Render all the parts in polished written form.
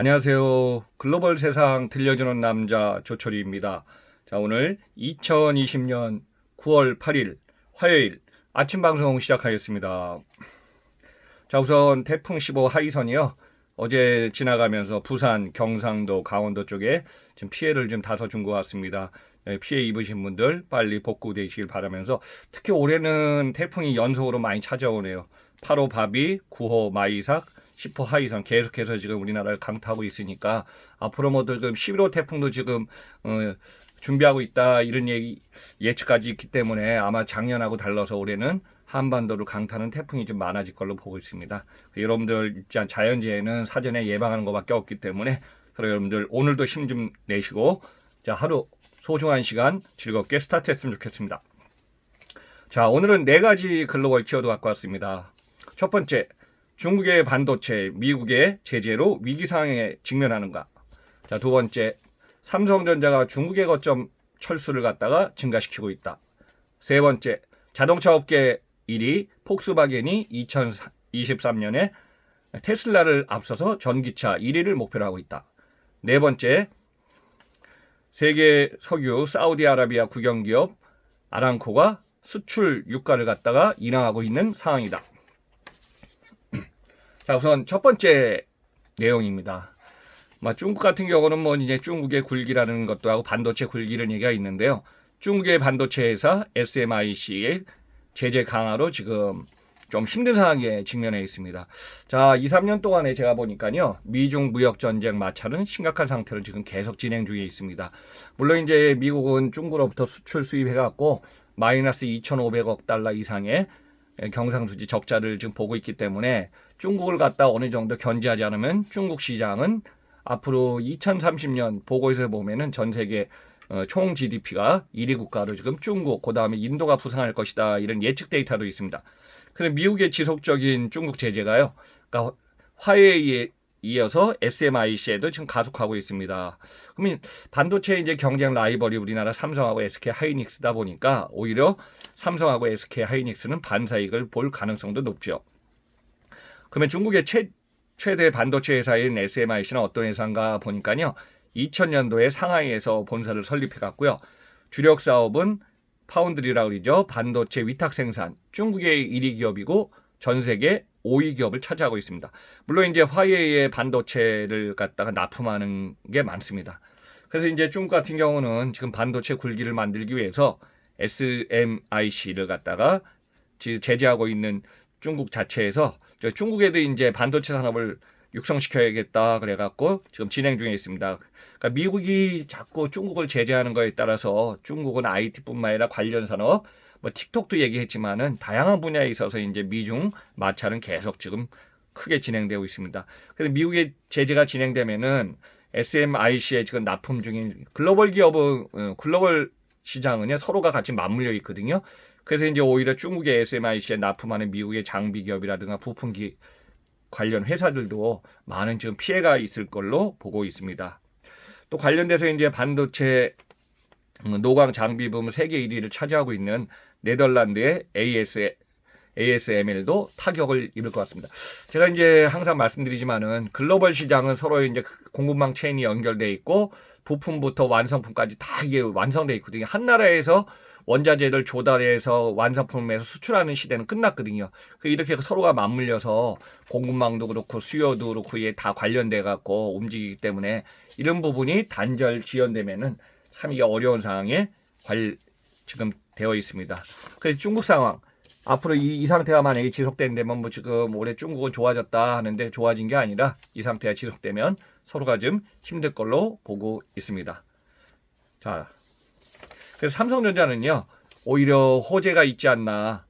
안녕하세요. 글로벌 세상 들려주는 남자 조철희입니다. 자, 오늘 2020년 9월 8일 화요일 아침 방송 시작하겠습니다. 자, 우선 태풍 15 하이선이요. 어제 지나가면서 부산, 경상도, 강원도 쪽에 지금 피해를 좀 다소 준 것 같습니다. 피해 입으신 분들 빨리 복구되시길 바라면서 특히 올해는 태풍이 연속으로 많이 찾아오네요. 8호 바비, 9호 마이삭, 10호 하이선 계속해서 지금 우리나라를 강타하고 있으니까 앞으로 뭐 지금 11호 태풍도 지금 준비하고 있다 이런 예측까지 있기 때문에 아마 작년하고 달라서 올해는 한반도를 강타하는 태풍이 좀 많아질 걸로 보고 있습니다. 여러분들 일단 자연재해는 사전에 예방하는 것밖에 없기 때문에 여러분들 오늘도 힘 좀 내시고 자 하루 소중한 시간 즐겁게 스타트했으면 좋겠습니다. 자, 오늘은 네 가지 글로벌 키워드 갖고 왔습니다. 첫 번째, 중국의 반도체, 미국의 제재로 위기 상황에 직면하는가. 자, 두 번째, 삼성전자가 중국의 거점 철수를 갖다가 증가시키고 있다. 세 번째, 자동차 업계 1위 폭스바겐이 2023년에 테슬라를 앞서서 전기차 1위를 목표로 하고 있다. 네 번째, 세계 석유 사우디아라비아 국영기업 아람코가 수출 유가를 갖다가 인하하고 있는 상황이다. 자, 우선 첫 번째 내용입니다. 중국 같은 경우는 뭐 이제 중국의 굴기라는 것도 하고 반도체 굴기라는 얘기가 있는데요. 중국의 반도체 회사 SMIC의 제재 강화로 지금 좀 힘든 상황에 직면해 있습니다. 자, 2, 3년 동안에 제가 보니까요. 미중 무역 전쟁 마찰은 심각한 상태로 지금 계속 진행 중에 있습니다. 물론 이제 미국은 중국으로부터 수출 수입해 갖고 마이너스 2,500억 달러 이상의 경상수지 적자를 지금 보고 있기 때문에 중국을 갖다 어느 정도 견제하지 않으면 중국 시장은 앞으로 2030년 보고서에 보면은 전 세계 총 GDP가 1위 국가로 지금 중국, 그 다음에 인도가 부상할 것이다. 이런 예측 데이터도 있습니다. 그런데 미국의 지속적인 중국 제재가요. 그러니까 화웨이에 이어서 SMIC에도 지금 가속하고 있습니다. 그러면 반도체 이제 경쟁 라이벌이 우리나라 삼성하고 SK 하이닉스다 보니까 오히려 삼성하고 SK 하이닉스는 반사이익을 볼 가능성도 높죠. 그러면 중국의 최대 반도체 회사인 SMIC는 어떤 회사인가 보니까요. 2000년도에 상하이에서 본사를 설립해 갔고요. 주력 사업은 파운드리라고 그러죠. 반도체 위탁 생산. 중국의 1위 기업이고 전 세계 5위 기업을 차지하고 있습니다. 물론 이제 화웨이의 반도체를 갖다가 납품하는 게 많습니다. 그래서 이제 중국 같은 경우는 지금 반도체 굴기를 만들기 위해서 SMIC를 갖다가 제재하고 있는 중국 자체에서 중국에도 이제 반도체 산업을 육성시켜야겠다 그래갖고 지금 진행 중에 있습니다. 그러니까 미국이 자꾸 중국을 제재하는 거에 따라서 중국은 IT뿐만 아니라 관련 산업, 뭐 틱톡도 얘기했지만은 다양한 분야에 있어서 이제 미중 마찰은 계속 지금 크게 진행되고 있습니다. 그래서 미국의 제재가 진행되면은 SMIC에 지금 납품 중인 글로벌 기업은 글로벌 시장은요 서로가 같이 맞물려 있거든요. 그래서 이제 오히려 중국의 SMIC에 납품하는 미국의 장비 기업이라든가 부품 관련 회사들도 많은 지금 피해가 있을 걸로 보고 있습니다. 또 관련돼서 이제 반도체 노광 장비 부문 세계 1위를 차지하고 있는 네덜란드의 ASML도 타격을 입을 것 같습니다. 제가 이제 항상 말씀드리지만은 글로벌 시장은 서로 이제 공급망 체인이 연결돼 있고 부품부터 완성품까지 다 이게 완성돼 있거든요. 한 나라에서 원자재를 조달해서 완성품에서 수출하는 시대는 끝났거든요. 이렇게 서로가 맞물려서 공급망도 그렇고 수요도 그렇고 이게 다 관련돼 갖고 움직이기 때문에 이런 부분이 단절 지연되면은 참 이게 어려운 상황에 지금 되어 있습니다. 그래서 중국 상황 앞으로 이 상태가 만약에 지속된다면 뭐 지금 올해 중국은 좋아졌다 하는데 좋아진 게 아니라 이 상태가 지속되면 서로가 좀 힘들 걸로 보고 있습니다. 자. 그래서 삼성전자는요, 오히려 호재가 있지 않나,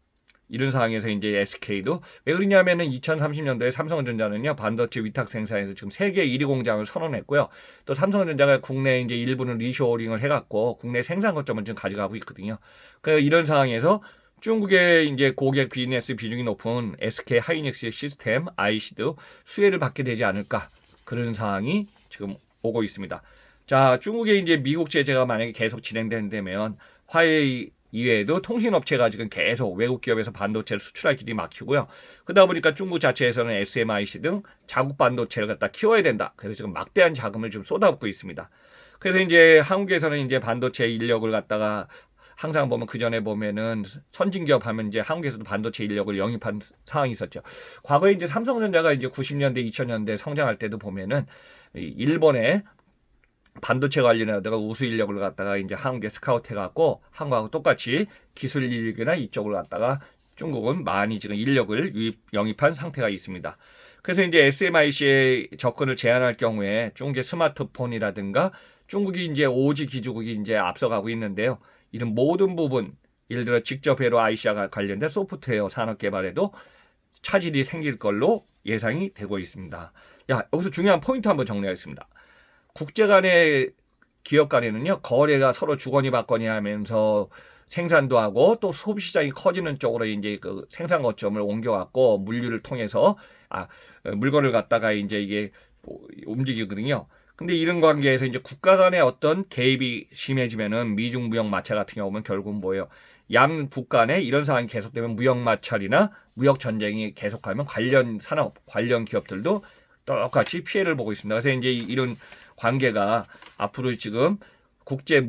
이런 상황에서 이제 SK도, 왜 그러냐면은 2030년도에 삼성전자는요, 반도체 위탁 생산에서 지금 세계 1위 공장을 선언했고요. 또 삼성전자가 국내 이제 일부는 리쇼어링을 해갖고 국내 생산 거점을 지금 가져가고 있거든요. 그래서 이런 상황에서 중국의 이제 고객 비즈니스 비중이 높은 SK 하이닉스 시스템, IC도 수혜를 받게 되지 않을까, 그런 상황이 지금 오고 있습니다. 자, 중국의 이제 미국 제재가 만약에 계속 진행된다면 화웨이 이외에도 통신업체가 지금 계속 외국 기업에서 반도체를 수출할 길이 막히고요. 그러다 보니까 중국 자체에서는 SMIC 등 자국 반도체를 갖다 키워야 된다. 그래서 지금 막대한 자금을 좀 쏟아붓고 있습니다. 그래서 이제 한국에서는 이제 반도체 인력을 갖다가 항상 보면 그 전에 보면은 선진기업 하면 이제 한국에서도 반도체 인력을 영입한 상황이 있었죠. 과거에 이제 삼성전자가 이제 90년대, 2000년대 성장할 때도 보면은 일본의 반도체 관련하다가 우수 인력을 갖다가 이제 한국에 스카우트 해갖고 한국하고 똑같이 기술 인력이나 이쪽을 갖다가 중국은 많이 지금 인력을 영입한 상태가 있습니다. 그래서 이제 SMIC의 접근을 제한할 경우에 중국의 스마트폰이라든가 중국이 이제 5G 기주국이 이제 앞서가고 있는데요. 이런 모든 부분, 예를 들어 직접 회로 IC와 관련된 소프트웨어 산업 개발에도 차질이 생길 걸로 예상이 되고 있습니다. 여기서 중요한 포인트 한번 정리하겠습니다. 국제 간의 기업 간에는요, 거래가 서로 주거니 받거니 하면서 생산도 하고 또 소비 시장이 커지는 쪽으로 이제 그 생산 거점을 옮겨갖고 물류를 통해서 물건을 갖다가 이제 이게 움직이거든요. 근데 이런 관계에서 이제 국가 간의 어떤 개입이 심해지면은 미중 무역 마찰 같은 경우는 결국은 뭐예요? 양국 간에 이런 상황이 계속되면 무역 마찰이나 무역 전쟁이 계속하면 관련 산업, 관련 기업들도 똑같이 피해를 보고 있습니다. 그래서 이제 이런 관계가 앞으로 지금 국제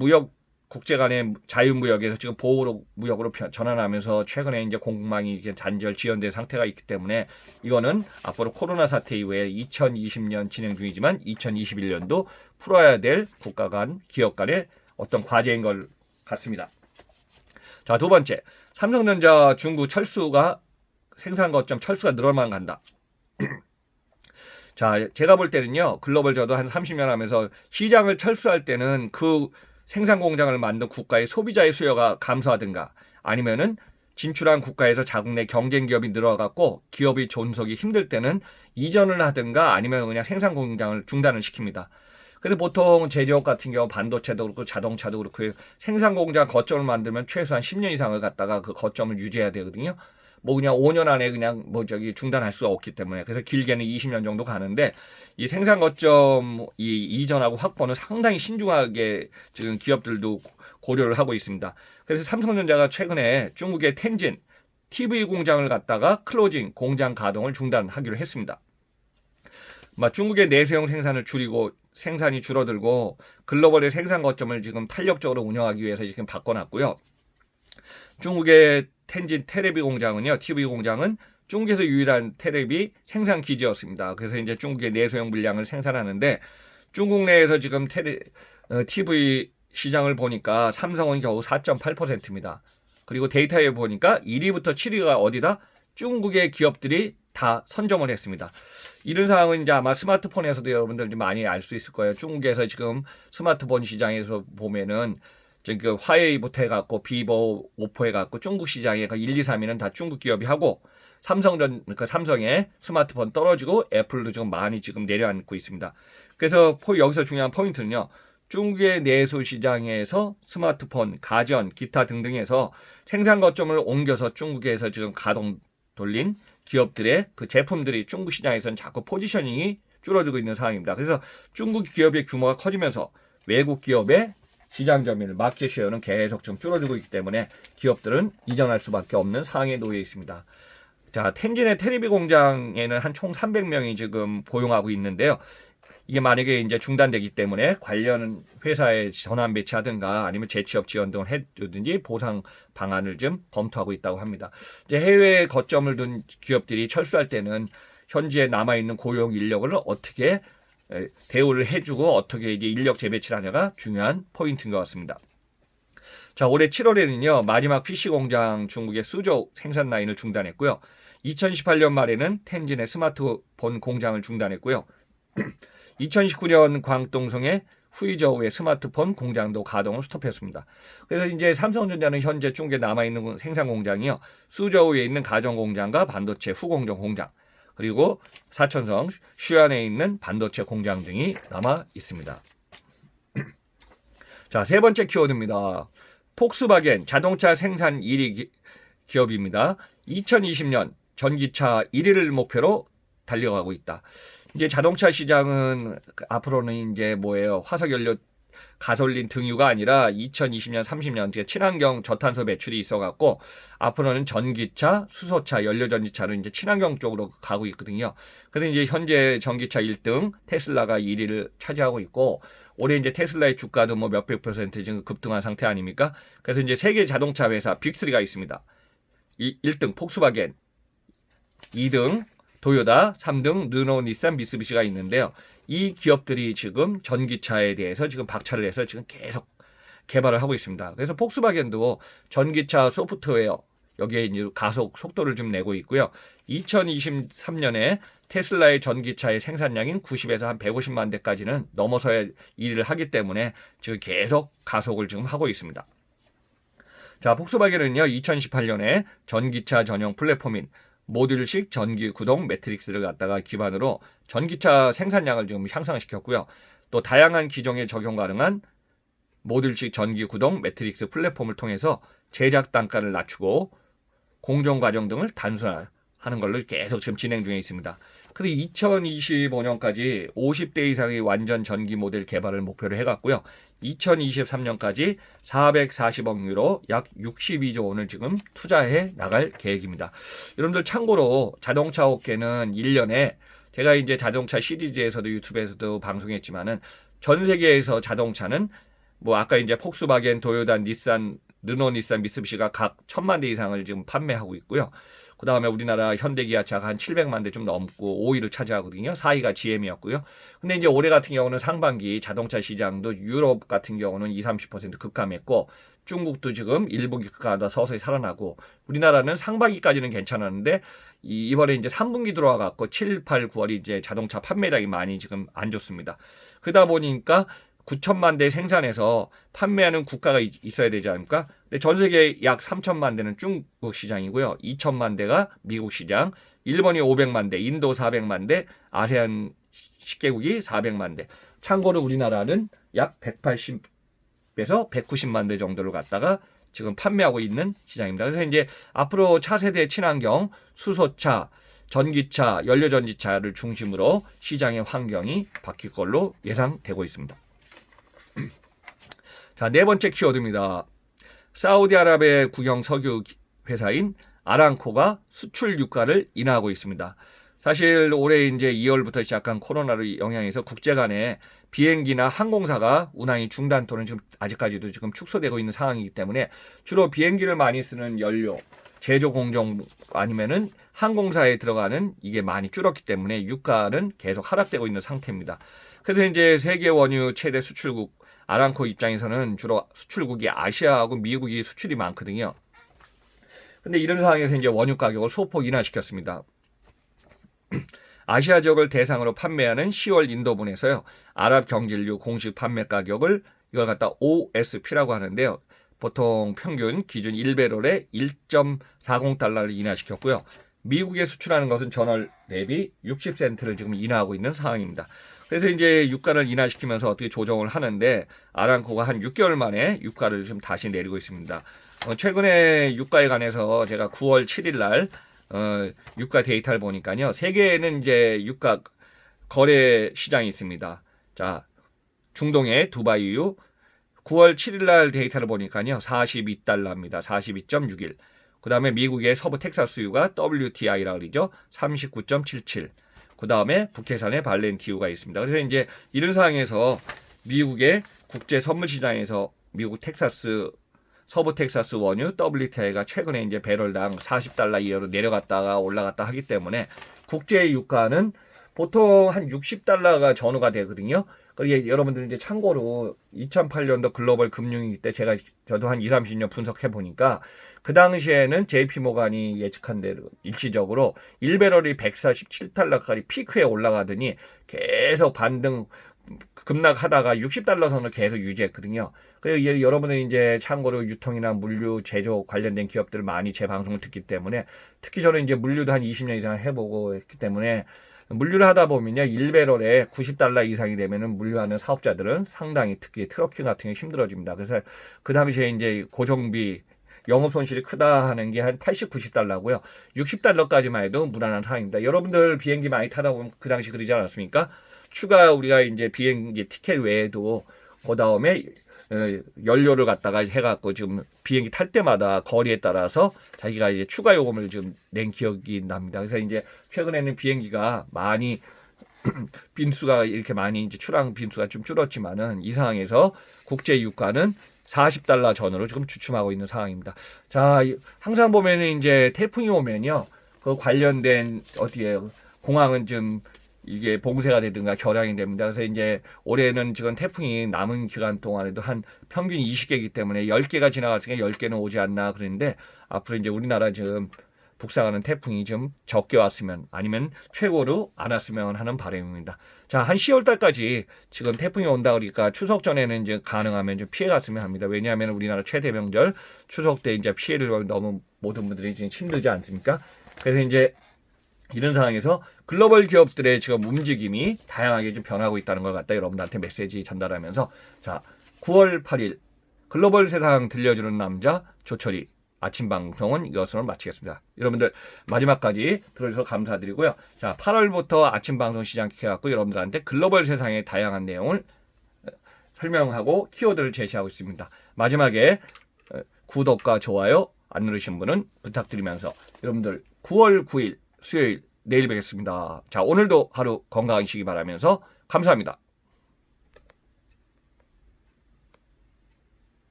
간의 자유무역에서 지금 보호무역으로 전환하면서 최근에 이제 공급망이 단절 지연된 상태가 있기 때문에 이거는 앞으로 코로나 사태 이후에 2020년 진행 중이지만 2021년도 풀어야 될 국가 간, 기업 간의 어떤 과제인 것 같습니다. 자, 두 번째, 삼성전자 중국 생산 거점 철수가 늘어만 간다. 자, 제가 볼 때는요, 글로벌 저도 한 30년 하면서 시장을 철수할 때는 그 생산 공장을 만든 국가의 소비자의 수요가 감소하든가 아니면은 진출한 국가에서 자국 내 경쟁 기업이 늘어갖고 기업이 존속이 힘들 때는 이전을 하든가 아니면 그냥 생산 공장을 중단을 시킵니다. 그래서 보통 제조업 같은 경우 반도체도 그렇고 자동차도 그렇고 생산 공장 거점을 만들면 최소한 10년 이상을 갖다가 그 거점을 유지해야 되거든요. 뭐 그냥 5년 안에 그냥 중단할 수가 없기 때문에 그래서 길게는 20년 정도 가는데 이 생산 거점 이전하고 확보는 상당히 신중하게 지금 기업들도 고려를 하고 있습니다. 그래서 삼성전자가 최근에 중국의 텐진 TV 공장을 갖다가 클로징 공장 가동을 중단하기로 했습니다. 중국의 내수용 생산을 줄이고 생산이 줄어들고 글로벌의 생산 거점을 지금 탄력적으로 운영하기 위해서 지금 바꿔놨고요. 중국의 텐진 테레비 공장은요, TV 공장은 중국에서 유일한 테레비 생산 기지였습니다. 그래서 이제 중국의 내수용 물량을 생산하는데 중국 내에서 지금 TV 시장을 보니까 삼성은 겨우 4.8%입니다. 그리고 데이터에 보니까 1위부터 7위가 어디다? 중국의 기업들이 다 선점을 했습니다. 이런 상황은 이제 아마 스마트폰에서도 여러분들 좀 많이 알 수 있을 거예요. 중국에서 지금 스마트폰 시장에서 보면은 그 화웨이부터 해갖고 비보, 오포 해갖고 중국 시장에 1, 2, 3위는 다 중국 기업이 하고 삼성의 스마트폰 떨어지고 애플도 지금 많이 지금 내려앉고 있습니다. 그래서 여기서 중요한 포인트는요. 중국의 내수 시장에서 스마트폰, 가전, 기타 등등에서 생산 거점을 옮겨서 중국에서 지금 가동 돌린 기업들의 그 제품들이 중국 시장에서는 자꾸 포지셔닝이 줄어들고 있는 상황입니다. 그래서 중국 기업의 규모가 커지면서 외국 기업의 시장 점유율, 마켓 쉐어는 계속 좀 줄어들고 있기 때문에 기업들은 이전할 수밖에 없는 상황에 놓여 있습니다. 자, 텐진의 테레비 공장에는 한 총 300명이 지금 고용하고 있는데요. 이게 만약에 이제 중단되기 때문에 관련 회사에 전환 배치하든가 아니면 재취업 지원 등을 해주든지 보상 방안을 좀 검토하고 있다고 합니다. 이제 해외에 거점을 둔 기업들이 철수할 때는 현지에 남아있는 고용 인력을 어떻게 대우를 해주고 어떻게 이제 인력 재배치를 하냐가 중요한 포인트인 것 같습니다. 자, 올해 7월에는요, 마지막 PC 공장 중국의 수조 생산 라인을 중단했고요. 2018년 말에는 텐진의 스마트폰 공장을 중단했고요. 2019년 광동성의 후이저우의 스마트폰 공장도 가동을 스톱했습니다. 그래서 이제 삼성전자는 현재 중국에 남아있는 생산 공장이요, 수저우에 있는 가전 공장과 반도체 후공정 공장, 그리고 사천성 슈안에 있는 반도체 공장 등이 남아 있습니다. 자, 세 번째 키워드입니다. 폭스바겐 자동차 생산 1위 기업입니다. 2020년 전기차 1위를 목표로 달려가고 있다. 이제 자동차 시장은 앞으로는 이제 화석연료 가솔린 등유가 아니라 2020년, 30년 이제 친환경 저탄소 매출이 있어갖고 앞으로는 전기차, 수소차, 연료전지차로 이제 친환경 쪽으로 가고 있거든요. 그래서 이제 현재 전기차 1등 테슬라가 1위를 차지하고 있고 올해 이제 테슬라의 주가도 뭐 몇백 퍼센트 지금 급등한 상태 아닙니까? 그래서 이제 세계 자동차 회사 빅3가 있습니다. 1등 폭스바겐, 2등 도요타, 3등 르노, 닛산, 미쓰비시가 있는데요. 이 기업들이 지금 전기차에 대해서 지금 박차를 해서 지금 계속 개발을 하고 있습니다. 그래서 폭스바겐도 전기차 소프트웨어 여기에 이제 가속 속도를 좀 내고 있고요. 2023년에 테슬라의 전기차의 생산량인 90에서 한 150만 대까지는 넘어서야 일을 하기 때문에 지금 계속 가속을 지금 하고 있습니다. 자, 폭스바겐은요, 2018년에 전기차 전용 플랫폼인 모듈식 전기 구동 매트릭스를 갖다가 기반으로 전기차 생산량을 지금 향상시켰고요. 또 다양한 기종에 적용 가능한 모듈식 전기 구동 매트릭스 플랫폼을 통해서 제작 단가를 낮추고 공정 과정 등을 단순화하는 걸로 계속 지금 진행 중에 있습니다. 그래서 2025년까지 50대 이상의 완전 전기 모델 개발을 목표로 해갔고요. 2023년까지 440억 유로 약 62조 원을 지금 투자해 나갈 계획입니다. 여러분들 참고로 자동차 업계는 1년에 제가 이제 자동차 시리즈에서도 유튜브에서도 방송했지만은 전 세계에서 자동차는 뭐 아까 이제 폭스바겐, 도요타, 닛산, 르노, 닛산, 미쓰비시가 각 1000만 대 이상을 지금 판매하고 있고요. 그 다음에 우리나라 현대기아차가 한 700만 대 좀 넘고 5위를 차지하거든요. 4위가 GM이었고요. 근데 이제 올해 같은 경우는 상반기 자동차 시장도 유럽 같은 경우는 20-30% 급감했고 중국도 지금 일분기 급감하다 서서히 살아나고 우리나라는 상반기까지는 괜찮았는데 이번에 이제 3분기 들어와 갖고 7, 8, 9월이 이제 자동차 판매량이 많이 지금 안 좋습니다. 그러다 보니까 9천만 대 생산해서 판매하는 국가가 있어야 되지 않습니까? 근데 전 세계 약 3천만 대는 중국 시장이고요. 2천만 대가 미국 시장, 일본이 500만 대, 인도 400만 대, 아세안 10개국이 400만 대. 참고로 우리나라는 약 180에서 190만 대 정도를 갖다가 지금 판매하고 있는 시장입니다. 그래서 이제 앞으로 차세대 친환경, 수소차, 전기차, 연료전지차를 중심으로 시장의 환경이 바뀔 걸로 예상되고 있습니다. 자, 네 번째 키워드입니다. 사우디아라비아 국영 석유 회사인 아람코가 수출 유가를 인하하고 있습니다. 사실 올해 이제 2월부터 시작한 코로나로 영향해서 국제 간에 비행기나 항공사가 운항이 중단 또는 지금 아직까지도 지금 축소되고 있는 상황이기 때문에 주로 비행기를 많이 쓰는 연료, 제조 공정 아니면은 항공사에 들어가는 이게 많이 줄었기 때문에 유가는 계속 하락되고 있는 상태입니다. 그래서 이제 세계 원유 최대 수출국 아람코 입장에서는 주로 수출국이 아시아하고 미국이 수출이 많거든요. 근데 이런 상황에서 이제 원유 가격을 소폭 인하시켰습니다. 아시아 지역을 대상으로 판매하는 10월 인도분에서요. 아랍 경질유 공식 판매 가격을 이걸 갖다 OSP라고 하는데요. 보통 평균 기준 1배럴에 1.40달러를 인하시켰고요. 미국에 수출하는 것은 전월 대비 60센트를 지금 인하하고 있는 상황입니다. 그래서 이제 유가를 인하시키면서 어떻게 조정을 하는데 아람코가 한 6개월 만에 유가를 좀 다시 내리고 있습니다. 최근에 유가에 관해서 제가 9월 7일 날 유가 데이터를 보니까요. 세계에는 이제 유가 거래 시장이 있습니다. 자, 중동의 두바이유 9월 7일 날 데이터를 보니까요. 42달러입니다. 42.61. 그 다음에 미국의 서부 텍사스유가 WTI라 그러죠. 39.77. 그 다음에 북해산의 발렌티유가 있습니다. 그래서 이제 이런 상황에서 미국의 국제 선물 시장에서 미국 텍사스 서부 텍사스 원유 WTI가 최근에 이제 배럴당 40달러 이하로 내려갔다가 올라갔다 하기 때문에 국제 유가는 보통 한 60달러가 전후가 되거든요. 그게 여러분들 이제 참고로 2008년도 글로벌 금융위기 때 저도 한 20-30년 분석해 보니까 그 당시에는 JP 모간이 예측한 대로 일시적으로 1배럴이 147달러까지 피크에 올라가더니 계속 반등 급락하다가 60달러 선을 계속 유지했거든요. 그래서 여러분은 이제 참고로 유통이나 물류 제조 관련된 기업들 많이 제 방송을 듣기 때문에 특히 저는 이제 물류도 한 20년 이상 해보고 했기 때문에 물류를 하다 보면요 1배럴에 90달러 이상이 되면은 물류하는 사업자들은 상당히 특히 트러킹 같은 게 힘들어집니다. 그래서 그 당시에 이제 고정비 영업 손실이 크다 하는 게 한 80, 90달러고요. 60달러까지만 해도 무난한 상황입니다. 여러분들 비행기 많이 타다 보면 그 당시 그러지 않았습니까? 추가 우리가 이제 비행기 티켓 외에도 그 다음에 연료를 갖다가 해갖고 지금 비행기 탈 때마다 거리에 따라서 자기가 이제 추가 요금을 좀 낸 기억이 납니다. 그래서 이제 최근에는 비행기가 많이 빈수가 이렇게 많이 이제 출항 빈수가 좀 줄었지만은 이 상황에서 국제 유가는 40달러 전후로 지금 주춤하고 있는 상황입니다. 자, 항상 보면은 이제 태풍이 오면요, 그 관련된 어디에 공항은 좀 이게 봉쇄가 되든가 결항이 됩니다. 그래서 이제 올해는 지금 태풍이 남은 기간 동안에도 한 평균 20개이기 때문에 10개가 지나갔으니까 10개는 오지 않나 그러는데 앞으로 이제 우리나라 지금 북상하는 태풍이 좀 적게 왔으면 아니면 최고로 안 왔으면 하는 바람입니다. 자, 한 10월 달까지 지금 태풍이 온다 그러니까 추석 전에는 이제 가능하면 좀 피해 갔으면 합니다. 왜냐하면 우리나라 최대 명절 추석 때 이제 피해를 너무 모든 분들이 지금 힘들지 않습니까? 그래서 이제 이런 상황에서 글로벌 기업들의 지금 움직임이 다양하게 좀 변하고 있다는 걸 갖다 여러분들한테 메시지 전달하면서 자, 9월 8일 글로벌 세상 들려주는 남자 조철이 아침 방송은 이것으로 마치겠습니다. 여러분들 마지막까지 들어주셔서 감사드리고요. 자, 8월부터 아침 방송 시작해갖고 여러분들한테 글로벌 세상의 다양한 내용을 설명하고 키워드를 제시하고 있습니다. 마지막에 구독과 좋아요 안 누르신 분은 부탁드리면서 여러분들 9월 9일 수요일 내일 뵙겠습니다. 자, 오늘도 하루 건강하시기 바라면서 감사합니다.